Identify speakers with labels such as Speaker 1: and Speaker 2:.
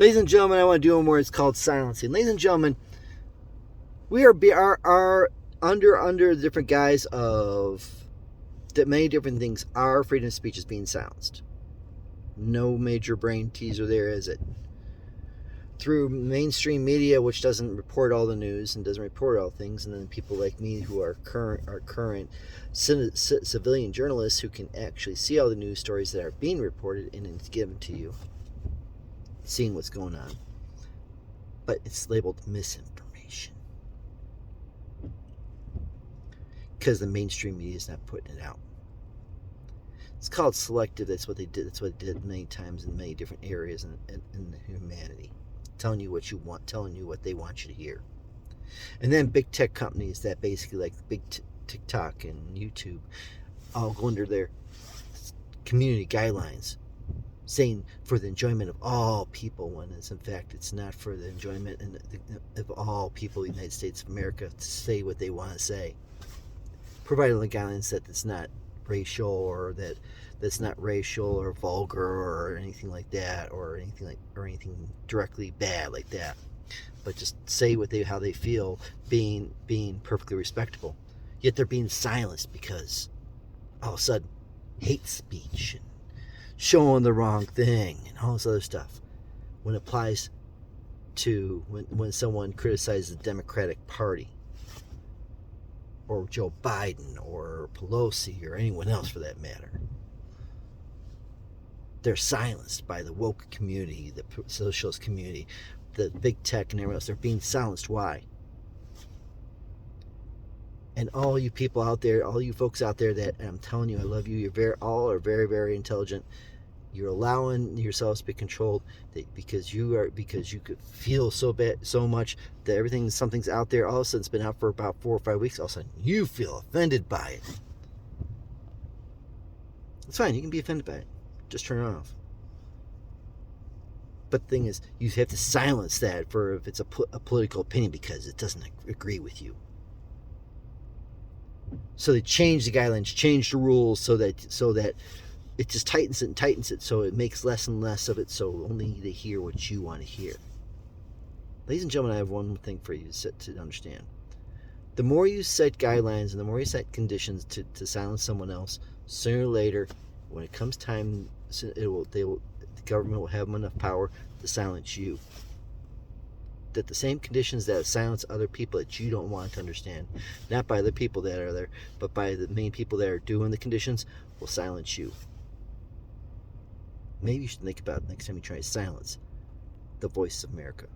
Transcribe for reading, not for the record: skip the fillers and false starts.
Speaker 1: Ladies and gentlemen, I want to do one more. It's called silencing. Ladies and gentlemen, we are under the different guise of that many different things. Our freedom of speech is being silenced. No major brain teaser there, is it? Through mainstream media, which doesn't report all the news and doesn't report all things, and then people like me who are current civilian journalists who can actually see all the news stories that are being reported and given to you, seeing what's going on. But it's labeled misinformation because the mainstream media is not putting it out. It's called selective. That's what they did. That's what they did many times in many different areas in humanity. Telling you what you want, telling you what they want you to hear. And then big tech companies that basically, like big TikTok and YouTube, all go under their community guidelines, saying for the enjoyment of all people, when in fact it's not for the enjoyment of all people in the United States of America to say what they want to say. Providing the guidelines that it's not racial, or that's not racial or vulgar or anything like that, or anything directly bad like that, but just say how they feel, being perfectly respectable. Yet they're being silenced because all of a sudden hate speech and showing the wrong thing and all this other stuff, when it applies to when someone criticizes the Democratic Party or Joe Biden or Pelosi or anyone else for that matter. They're silenced by the woke community, the socialist community, the big tech and everyone else. They're being silenced. Why? And all you people out there, all you folks out there that, and I'm telling you, I love you, all are very, very intelligent. You're allowing yourselves to be controlled because you could feel so bad, so much that something's out there. All of a sudden, it's been out for about 4 or 5 weeks. All of a sudden, you feel offended by it. It's fine. You can be offended by it. Just turn it off. But the thing is, you have to silence that if it's a political opinion because it doesn't agree with you. So they change the guidelines, change the rules so that it just tightens it, so it makes less and less of it, so only they hear what you want to hear. Ladies and gentlemen, I have one thing for you to understand. The more you set guidelines and the more you set conditions to silence someone else, sooner or later, when it comes time, the government will have enough power to silence you. That the same conditions that silence other people that you don't want to understand, not by the people that are there, but by the main people that are doing the conditions, will silence you. Maybe you should think about it next time you try to silence the voice of America.